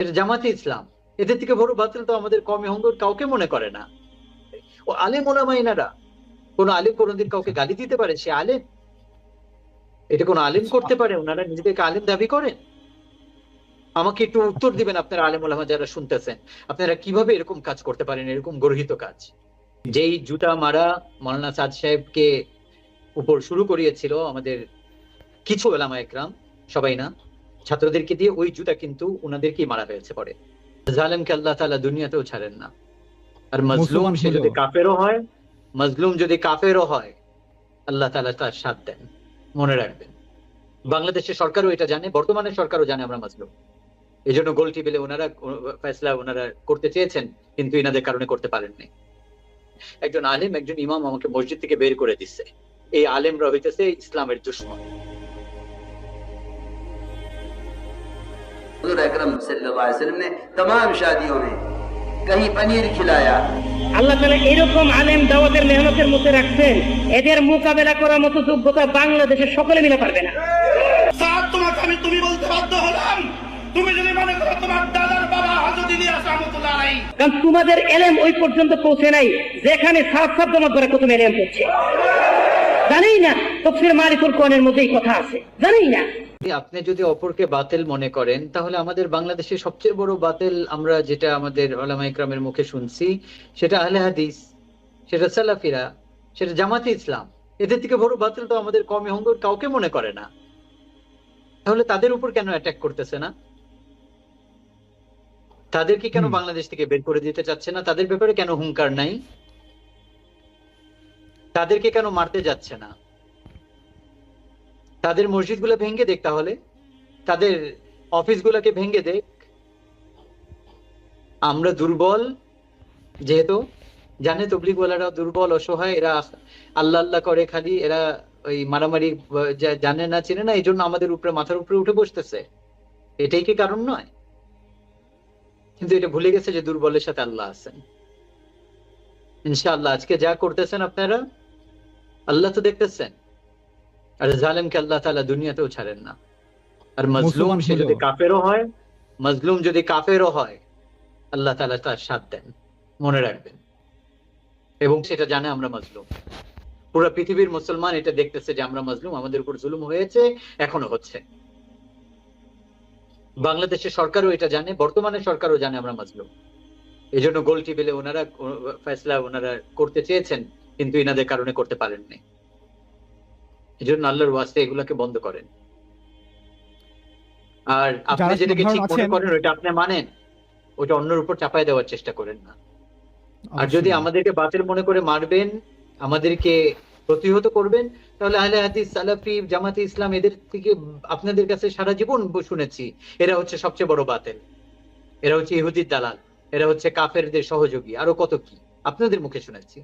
এটা জামাতে ইসলাম। এদের থেকে বড় বাতিল তো আমাদের কমে হঙ্গর কাউকে মনে করে না। ও আলেম ওলামা ইনারা। কোন আলেম কোনদিন কাউকে আচ্ছা গালি দিতে পারে? সে আলেম? এটা কোন আলেম আচ্ছা করতে পারে? ওনারা নিজেদেরকে আলেম দাবি করেন? আমাকে একটু উত্তর আচ্ছা দিবেন, আপনারা আলেম ওলামা যারা শুনতেছেন, আপনারা কিভাবে এরকম কাজ করতে পারেন, এরকম গর্হিত কাজ? যেই জুতা মারা মৌলানা সাদ সাহেবকে উপর শুরু করিয়েছিল আমাদের কিছু ওলামা একরাম, সবাই না, ছাত্রদেরকে দিয়ে, ওই জুতা কিন্তু ওনাদেরকেই মারা হয়েছে পরে। জালেমকে আল্লাহ তাআলা দুনিয়াতেও ছাড়েন না। আর মজলুম মুসলমান সে হলো। যদি কাফেরও হয়, মজলুম যদি কাফেরও হয়, আল্লাহ তাআলা তার সাথ দেন। মনে রাখবেন, বাংলাদেশের সরকারও এটা জানে, বর্তমানে সরকারও জানে আমরা মজলুম। এই জন্য গোল টেবিলে ওনারা ফয়সলা ওনারা করতে চেয়েছেন, কিন্তু ইনাদের কারণে করতে পারেননি। একজন আলেম, একজন ইমাম আমাকে মসজিদ থেকে বের করে দিচ্ছে। এই আলেমরা হইতেছে ইসলামের দুশমন। हुजूर अकरम सल्लल्लाहु अलैहि वसल्लम ने तमाम शादियों में कहीं पनीर खिलाया। আল্লাহ তাআলা এরকম আলেম দাওয়াতের মেহনতের মধ্যে রাখছেন, এদের মোকাবেলা করার মতো যোগ্যতা বাংলাদেশের সকলে মিলে পারবে না। স্যার, তোমাকে আমি তুমি বলতে বাধ্য হলাম। তুমি যদি মনে করো তোমার দাদার বাবা হযরত ইলিয়াস রাহমাতুল্লাহ আলাইহি, কারণ তোমাদের এলেম ওই পর্যন্ত পৌঁছে নাই যেখানে সাত সাত জমা করে কত এলেম পড়ছে জানেই না। তাফসীর মারিফুল কোরআনের মধ্যে এই কথা আছে, জানেই না। আপনি যদি অপরকে বাতিল মনে করেন, তাহলে আমাদের বাংলাদেশের সবচেয়ে বড় বাতিল আমরা যেটা আমাদের ওলামা ইকরামের মুখে শুনছি, সেটা আহলে হাদিস, সেটা সালাফিরা, সেটা জামাতে ইসলাম। এদের থেকে বড় বাতিল তো আমাদের কমে হঙ্গর কাউকে মনে করে না। তাহলে তাদের উপর কেন অ্যাটাক করতেছে না? তাদেরকে কেন হুম। বাংলাদেশ থেকে বের করে দিতে চাচ্ছে না? তাদের ব্যাপারে কেন হুঙ্কার নাই? তাদেরকে কেন মারতে যাচ্ছে না? তাদের মসজিদগুলো ভেঙে দেখ, তাহলে তাদের অফিসগুলোকে ভেঙে দেখ। আমরা দুর্বল যেহেতু, জানে তবলিগওয়ালারা দুর্বল অসহায়, এরা আল্লাহ আল্লাহ করে খালি, এরা ওই মারামারি জানে না চিনে না, এই জন্য আমাদের উপরে মাথার উপরে উঠে বসতেছে। এটাই কি কারণ নয়? কিন্তু এটা ভুলে গেছে যে দুর্বলের সাথে আল্লাহ আছেন। ইনশাআল্লাহ আজকে যা করতেছেন আপনারা, আল্লাহ তো দেখতেছেন। আর জালেমকে আল্লাহ তাআলা দুনিয়াতেও ছাড়েন না। আর মজলুম মুসলমান সে হলো। যদি কাফেরও হয়, মজলুম যদি কাফেরও হয়, আল্লাহ তাআলা তার সাথ দেন। মনে রাখবেন, এবং সেটা জানে আমরা মজলুম। পুরো পৃথিবীর মুসলমান এটা দেখতেছে যে আমরা মজলুম, আমাদের উপর জুলুম হয়েছে, এখনো হচ্ছে। বাংলাদেশের সরকারও এটা জানে, বর্তমানে সরকারও জানে আমরা মজলুম। এই জন্য গোল টেবিলে ওনারা ফয়সলা ওনারা করতে চেয়েছেন, কিন্তু ইনাদের কারণে করতে পারেননি। এই জন্য আল্লাহর ওয়াস্তে এগুলাকে বন্ধ করেন। আর আপনি যারা যেটাকে সাধারণ ঠিক মনে আছেন করেন ওইটা আপনি মানেন, ওটা অন্যের উপর চাপায় দেওয়ার চেষ্টা করেন না। আর অবশ্যই যদি না। আমাদেরকে বাতিল মনে করে মারবেন, আমাদেরকে প্রতিহত করবেন, তাহলে আহলে হাদিস, সালাফি, জামাতে ইসলাম, এদের থেকে আপনাদের কাছে সারা জীবন শুনেছি এরা হচ্ছে সবচেয়ে বড় বাতিল, এরা হচ্ছে ইহুদির দালাল, এরা হচ্ছে কাফেরদের সহযোগী, আরো কত কি আপনাদের মুখে শুনেছি।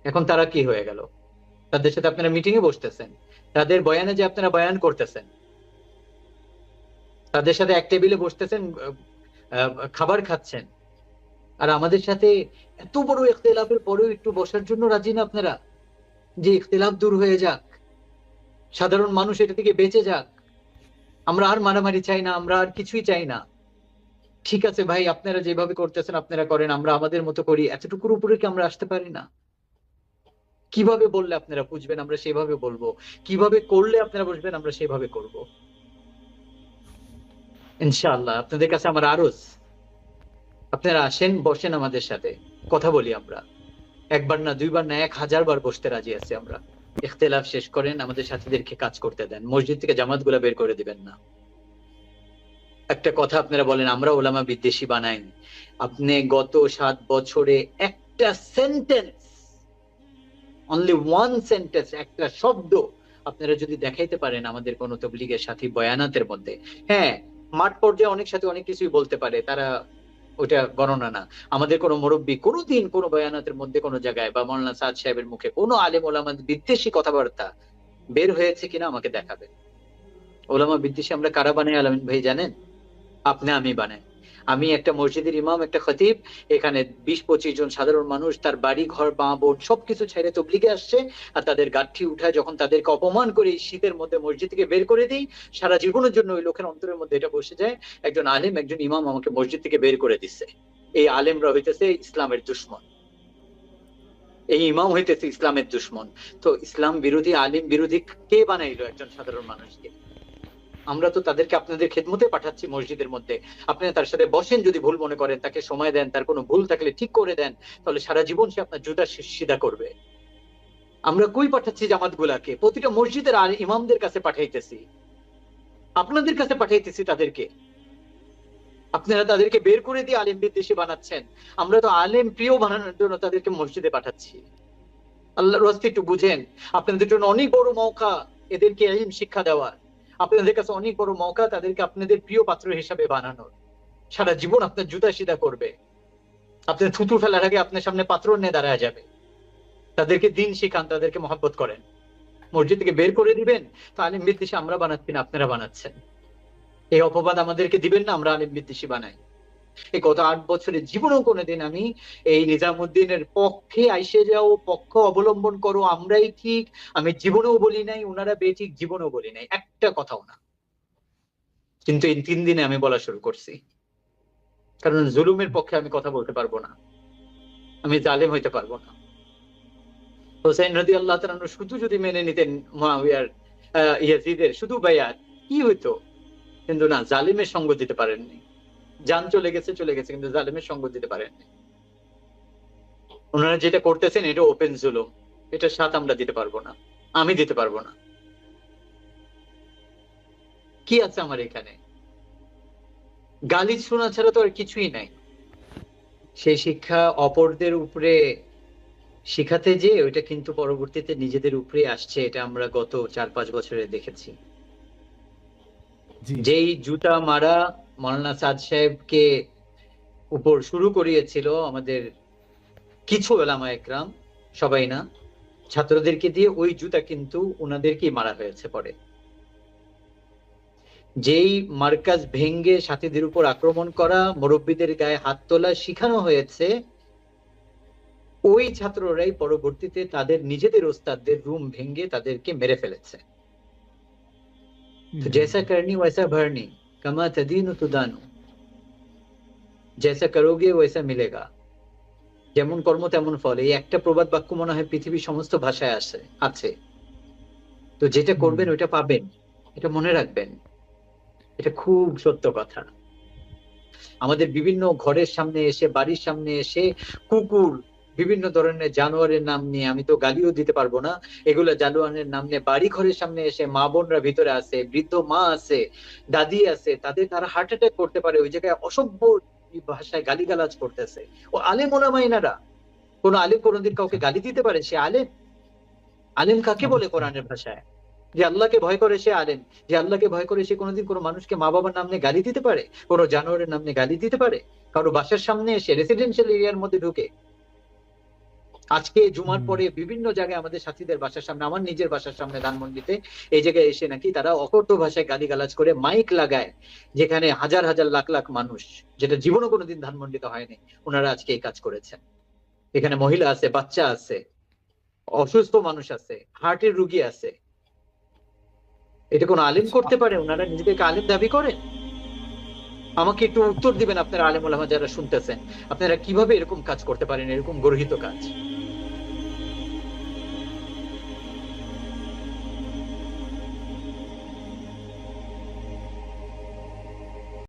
এখন তারা কি হয়ে গেল? তাদের সাথে আপনারা মিটিং এ বসতেছেন, তাদের বয়ানে যে আপনারা বয়ান করতেছেন, তাদের সাথে এক টেবিলে বসতেছেন, খাবার খাচ্ছেন, আর আমাদের সাথে এত বড় ইখতিলাফের পরেও একটু বসার জন্য রাজি না আপনারা? যে ইখতিলাফ দূর হয়ে যাক, সাধারণ মানুষ এটা থেকে বেঁচে যাক, আমরা আর মারামারি চাই না, আমরা আর কিছুই চাই না। ঠিক আছে ভাই, আপনারা যেভাবে করতেছেন আপনারা করেন, আমরা আমাদের মতো করি, এতটুকুর উপরে কি আমরা আসতে পারি না? কিভাবে বললে আপনারা বুঝবেন আমরা সেভাবে বলবো, কিভাবে করলে আপনারা বুঝবেন আমরা সেভাবে করব। ইনশাআল্লাহ আপনাদের কাছে আমার আরজ, আপনারা আসেন, বসেন আমাদের সাথে, কথা বলি আমরা। একবার না, দুইবার না, 1000 বার বসতে রাজি আছি আমরা। ইখতিলাফ শেষ করেন, আমাদের সাথীদেরকে কাজ করতে দেন, মসজিদ থেকে জামাতগুলা বের করে দিবেন না। একটা কথা আপনারা বলেন আমরা ওলামা বিদ্বেষী বানাইনি। আপনি গত 7 বছরে একটা সেন্টেন্স, অনলি ওয়ান সেন্টেন্স, একটা শব্দ আপনারা যদি দেখাইতে পারেন আমাদের কোন তবলিগের সাথী বয়ানাতের মধ্যে, হ্যাঁ মাঠ পর্যায়ে অনেক সাথে অনেক কিছুই বলতে পারে, তারা ওটা গণনা না। আমাদের কোনো মুরব্বী কোনোদিন কোনো বয়ানাতের মধ্যে কোনো জায়গায় বা মৌলানা সাদ সাহেবের মুখে কোনো আলেম ওলামা বিদ্বেষী কথাবার্তা বের হয়েছে কিনা আমাকে দেখাবেন। ওলামা বিদ্বেষী আমরা কারা বানাই আলামিন ভাই জানেন? আপনি আমি বানাই। আমি একটা মসজিদের ইমাম, একটা খতিব, এখানে 20-25 জন সাধারণ মানুষ তার বাড়ি ঘর মা বোন সবকিছু ছেড়ে তবলিগে আসছে, আর তাদের গাঠি উঠায় যখন তাদেরকে অপমান করে এই শীতের মধ্যে মসজিদ থেকে বের করে দিই, সারা জীবনের জন্য ওই লোকের অন্তরের মধ্যে এটা বসে যায়, একজন আলেম একজন ইমাম আমাকে মসজিদ থেকে বের করে দিচ্ছে। এই আলেমরা হইতেছে ইসলামের দুশ্মন, এই ইমাম হইতেছে ইসলামের দুশ্মন। তো ইসলাম বিরোধী আলিম বিরোধী কে বানাইলো একজন সাধারণ মানুষকে? আমরা তো তাদেরকে আপনাদের খেদমতে পাঠাচ্ছি মসজিদের মধ্যে, আপনি তার সাথে বসেন, যদি ভুল মনে করেন তাকে সময় দেন, তার কোনো ভুল থাকলে ঠিক করে দেন, তাহলে সারা জীবন সে আপনার জুতা সিধা করবে। আমরা কই পাঠাচ্ছি জামাত গুলাকে? প্রতিটা মসজিদের আর ইমামদের কাছে পাঠাইতেছি, আপনাদের কাছে পাঠাইতেছি তাদেরকে। আপনারা তাদেরকে বের করে দিয়ে আলেম বিদ্বেষী বানাচ্ছেন, আমরা তো আলেম প্রিয় বানানোর জন্য তাদেরকে মসজিদে পাঠাচ্ছি। আল্লাহর রাস্তে একটু বুঝেন, আপনাদের জন্য অনেক বড় মওকা এদেরকে ইলম শিক্ষা দেওয়ার, আপনাদের কাছে অনেক বড় মওকা তাদেরকে আপনাদের প্রিয় পাত্র হিসাবে বানানোর। সারা জীবন আপনার জুতা সিধা করবে, আপনার থুতু ফেলার আগে আপনার সামনে পাত্র নিয়ে দাঁড়ায় যাবে। তাদেরকে দিন শিখান, তাদেরকে মহব্বত করেন। মসজিদ থেকে বের করে দিবেন তো আলিম বিদ্বেষী আমরা বানাচ্ছি না, আপনারা বানাচ্ছেন। এই অপবাদ আমাদেরকে দিবেন না আমরা আলিম বিদ্বেষী বানাই। এই গত 8 বছরে জীবনেও কোনোদিন আমি এই নিজামুদ্দিনের পক্ষে আইসে যাও, পক্ষ অবলম্বন করো, আমরাই ঠিক, আমি জীবনেও বলি নাই, ওনারা বেঠিক, জীবনেও বলি নাই, একটা কথাও না। কিন্তু এই 3 দিনে আমি বলা শুরু করছি, কারণ জুলুমের পক্ষে আমি কথা বলতে পারবো না, আমি জালেম হইতে পারবো না। হোসেন রাদিয়াল্লাহু তাআলা আনহু শুধু যদি মেনে নিতেন মুআবিয়ার ইয়াজিদের শুধু বায়াত, কি হইতো? কিন্তু না, জালিমের সঙ্গ দিতে পারেননি। জান চলে গেছে, কিন্তু জালিমের সঙ্গ দিতে পারেননি। ওনারা যেটা করতেছেন এটা ওপেন জুলুম, এটার সাথ আমরা দিতে পারবো না, আমি দিতে পারবো না। কি আছে আমার এখানে? গালি শোনা ছাড়া তো আর কিছুই নাই। সেই শিক্ষা অপরদের উপরে শিখাতে যে ওইটা কিন্তু পরবর্তীতে নিজেদের উপরে আসছে, এটা আমরা গত 4-5 বছরে দেখেছি। যেই জুতা মারা মাওলানা সাদ সাহেবকে উপর শুরু করিয়েছিল আমাদের কিছু উলামা একরাম, সবাই না, ছাত্রদেরকে দিয়ে, ওই জুতা কিন্তু ওনাদেরকেই মারা হয়েছে পরে। যেই মার্কাজ ভেঙ্গে সাথীদের উপর আক্রমণ করা, মুরব্বীদের গায়ে হাত তোলা শিখানো হয়েছে, ওই ছাত্ররাই পরবর্তীতে তাদের নিজেদের ওস্তাদদের রুম ভেঙ্গে তাদেরকে মেরে ফেলেছে। तो जैसा करनी वैसा भरनी, कमा तदीनु तुदानु, जैसा करोगे वैसा मिलेगा, যেমন কর্ম তেমন ফল। এই একটা প্রবাদ বাক্য মনে হয় পৃথিবীর সমস্ত ভাষায় আছে। তো যেটা করবেন ওইটা পাবেন, এটা মনে রাখবেন, এটা খুব সত্য কথা। আমাদের বিভিন্ন ঘরের সামনে এসে, বাড়ির সামনে এসে কুকুর, বিভিন্ন ধরনের জানোয়ারের নাম নিয়ে, আমি তো গালিও দিতে পারবো না, এগুলো জানোয়ারের নাম নিয়ে বাড়ি ঘরের সামনে এসে, মা বোনরা ভিতরে আছে, বৃদ্ধ মা আছে, দাদি আছে, তারা হার্ট অ্যাটাক করতে পারে, ওই জায়গায় অসভ্য ভাষায় গালিগালাজ করতেছে। ও আলেম ওলামা এনারা। কোন আলেম কোনদিন কাউকে গালি দিতে পারে? সে আলেম? আলেম কাকে বলে কোরআনের ভাষায়? যে আল্লাহকে ভয় করে সে আলেম। যে আল্লাহকে ভয় করে সে কোনোদিন কোনো মানুষকে মা বাবার নাম নিয়ে গালি দিতে পারে? কোনো জানোয়ারের নাম নিয়ে গালি দিতে পারে? কারো বাসার সামনে এসে, রেসিডেন্সিয়াল এরিয়ার মধ্যে ঢুকে, আজকে জুমার পরে বিভিন্ন জায়গায় আমাদের সাথীদের বাসার সামনে, আমার নিজের বাসার সামনে ধানমন্ডিতে, এই জায়গায় এসে নাকি তারা অকথ্য ভাষায় গালিগালাজ করে মাইক লাগায়, যেখানে হাজার হাজার লাখ লাখ মানুষ, যেটা জীবনও কোনোদিন ধানমন্ডিতে হয়নি, ওনারা আজকে এই কাজ করেছেন। এখানে মহিলা আছে, বাচ্চা আছে, অসুস্থ মানুষ আছে, হার্টের রুগী আছে। এটা কোন আলেম করতে পারে? ওনারা নিজেদেরকে আলেম দাবি করেন? আমাকে একটু উত্তর দিবেন আপনারা আলেম ওলামা যারা শুনতেছেন, আপনারা কিভাবে এরকম কাজ করতে পারেন, এরকম গর্হিত কাজ?